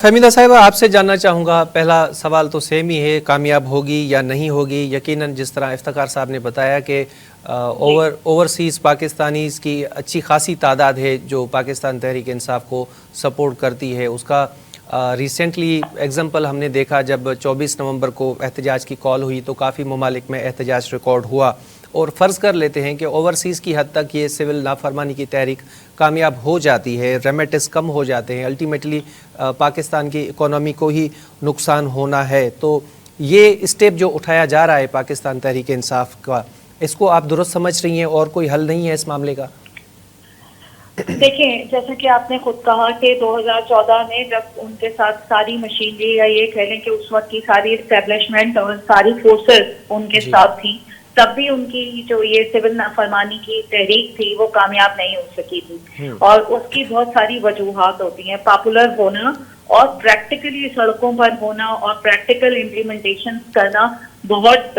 फहमीदा साहिबा, आपसे जानना चाहूँगा, पहला सवाल तो सेम ही है, कामयाब होगी या नहीं होगी। यकीनन जिस तरह इफ्तिखार साहब ने बताया कि ओवरसीज़ पाकिस्तानीज़ की अच्छी खासी तादाद है जो पाकिस्तान तहरीक इंसाफ को सपोर्ट करती है। उसका रिसेंटली एग्जांपल हमने देखा जब 24 नवंबर को एहतजाज की कॉल हुई तो काफ़ी ममालिक में एहतजाज रिकॉर्ड हुआ। और फ़र्ज़ कर लेते हैं कि ओवरसीज़ की हद तक ये सिविल नाफरमानी की तहरीक कामयाब हो जाती है, रेमेटिस कम हो जाते हैं, अल्टीमेटली पाकिस्तान की इकोनॉमी को ही नुकसान होना है। तो ये स्टेप जो उठाया जा रहा है पाकिस्तान तहरीक इंसाफ का, इसको आप दुरुस्त समझ रही हैं और कोई हल नहीं है इस मामले का? देखिए, जैसा कि आपने खुद कहा कि 2014 में जब उनके साथ सारी मशीनरी या ये कह लें कि उस वक्त की सारी एस्टेब्लिशमेंट और सारी फोर्सेस उनके साथ थी, तब भी उनकी जो ये सिविल नाफरमानी की तहरीक थी वो कामयाब नहीं हो सकी थी। और उसकी बहुत सारी वजूहात होती हैं। पॉपुलर होना और प्रैक्टिकली सड़कों पर होना और प्रैक्टिकल इम्प्लीमेंटेशन करना बहुत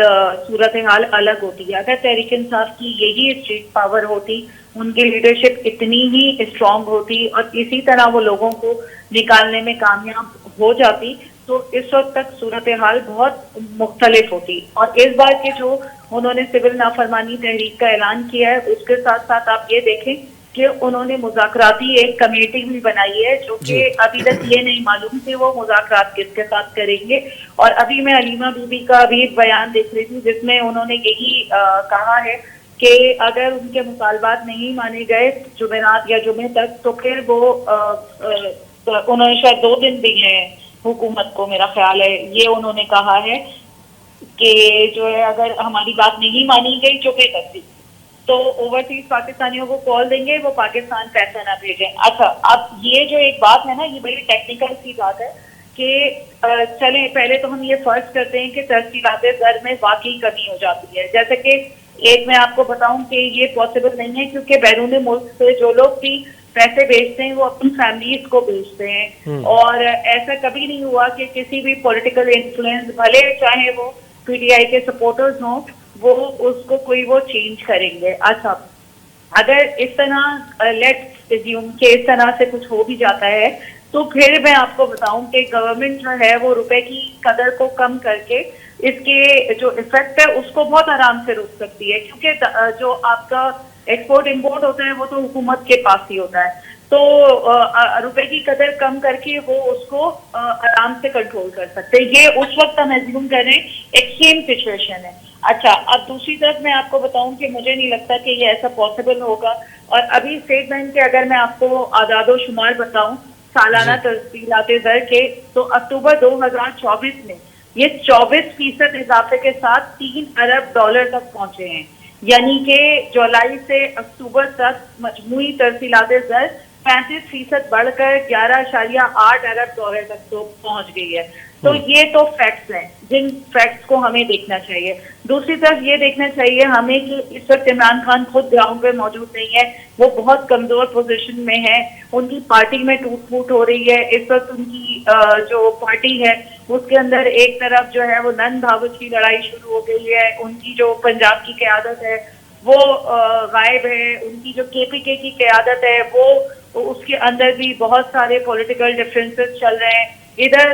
सूरत हाल अलग होती है। अगर तहरीक इंसाफ की यही स्टेट पावर होती, उनकी लीडरशिप इतनी ही स्ट्रांग होती और इसी तरह वो लोगों को निकालने में कामयाब हो जाती तो इस वक्त तक सूरत हाल बहुत मुख्तलिफ होती। और इस बार के जो उन्होंने सिविल नाफरमानी तहरीक का ऐलान किया है, उसके साथ साथ आप ये देखें कि उन्होंने मुज़ाकराती एक कमेटी भी बनाई है, जो कि अभी तक ये नहीं मालूम कि वो मुज़ाकरात किसके साथ करेंगे। और अभी मैं अलीमा बीबी का भी एक बयान देख रही थी जिसमें उन्होंने यही कहा है कि अगर उनके मुतालबात नहीं माने गए जुमेरात या जुमे तक तो फिर वो उन्होंने शायद 2 दिन दिए हैं हुकूमत को, मेरा ख्याल है ये उन्होंने कहा है कि जो है अगर हमारी बात नहीं मानी गई जुमे तक भी तो ओवरसीज पाकिस्तानियों को कॉल देंगे, वो पाकिस्तान पैसा ना भेजें। अच्छा, अब ये जो एक बात है ना, ये बड़ी टेक्निकल सी बात है कि चलें पहले तो हम ये फर्ज करते हैं कि तरसीलाते दर में वाकई कमी हो जाती है। जैसे कि एक मैं आपको बताऊं कि ये पॉसिबल नहीं है क्योंकि बैरून मुल्क से जो लोग भी पैसे भेजते हैं वो अपनी फैमिलीज को भेजते हैं। और ऐसा कभी नहीं हुआ कि किसी भी पॉलिटिकल इन्फ्लुएंस, भले चाहे वो पीटीआई के सपोर्टर्स हों, वो उसको कोई वो चेंज करेंगे। अच्छा, अगर इस तरह लेट्स अज्यूम कि इस तरह से कुछ हो भी जाता है तो फिर मैं आपको बताऊं कि गवर्नमेंट जो है वो रुपए की कदर को कम करके इसके जो इफेक्ट है उसको बहुत आराम से रोक सकती है, क्योंकि जो आपका एक्सपोर्ट इंपोर्ट होता है वो तो हुकूमत के पास ही होता है। तो रुपए की कदर कम करके वो उसको आराम से कंट्रोल कर सकते हैं। ये उस वक्त हम एज्यूम करें एक्सट्रीम सिचुएशन है। अच्छा, अब दूसरी तरफ मैं आपको बताऊं कि मुझे नहीं लगता कि ये ऐसा पॉसिबल होगा। और अभी स्टेट बैंक के अगर मैं आपको आदादो शुमार बताऊं सालाना तरसीलाते दर के, तो अक्टूबर 2024 में ये 24% इजाफे के साथ $3 अरब तक पहुंचे हैं। यानी कि जुलाई से अक्टूबर तक मजमूई तरसीलाते दर 35% बढ़कर $11.8 तक तो पहुंच गई है। तो ये तो फैक्ट्स हैं जिन फैक्ट्स को हमें देखना चाहिए। दूसरी तरफ ये देखना चाहिए हमें कि इस वक्त इमरान खान खुद ग्राउंड पे मौजूद नहीं है, वो बहुत कमजोर पोजीशन में है, उनकी पार्टी में टूट फूट हो रही है। इस वक्त उनकी जो पार्टी है उसके अंदर एक तरफ जो है वो नन भावच की लड़ाई शुरू हो गई है, उनकी जो पंजाब की क़यादत है वो गायब है, उनकी जो केपीके की क़यादत है वो उसके अंदर भी बहुत सारे पॉलिटिकल डिफरेंसेस चल रहे हैं। इधर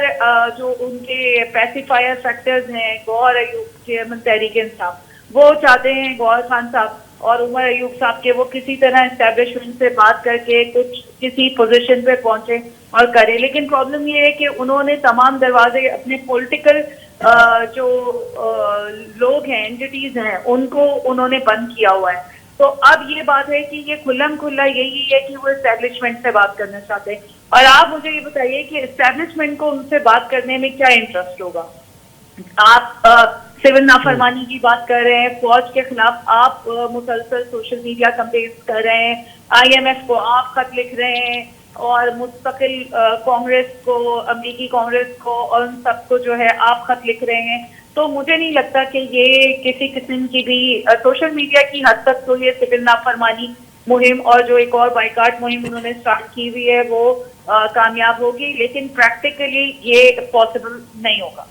जो उनके पैसिफायर फैक्टर्स हैं, गौहर अयूब चेयरमैन तहरीक इंसाफ, वो चाहते हैं गौहर खान साहब और उमर अयूब साहब के वो किसी तरह एस्टेब्लिशमेंट से बात करके कुछ किसी पोजीशन पे पहुंचे और करें। लेकिन प्रॉब्लम ये है कि उन्होंने तमाम दरवाजे अपने पॉलिटिकल जो लोग हैं, एंटिटीज हैं, उनको उन्होंने बंद किया हुआ है। तो अब ये बात है कि ये खुल्लम खुल्ला यही है कि वो एस्टेब्लिशमेंट से बात करना चाहते हैं। और आप मुझे ये बताइए कि एस्टेब्लिशमेंट को उनसे बात करने में क्या इंटरेस्ट होगा? आप सिविल नाफरमानी की बात कर रहे हैं, फौज के खिलाफ आप मुसलसल सोशल मीडिया कैंपेन कर रहे हैं, IMF को आप खत लिख रहे हैं और मुस्तकिल कांग्रेस को, अमेरिकी कांग्रेस को और उन सबको जो है आप खत लिख रहे हैं। तो मुझे नहीं लगता कि ये किसी किस्म की भी सोशल मीडिया की हद तक तो ये सिविल नाफरमानी मुहिम और जो एक और बाइकाट मुहिम उन्होंने स्टार्ट की हुई है वो कामयाब होगी, लेकिन प्रैक्टिकली ये पॉसिबल नहीं होगा।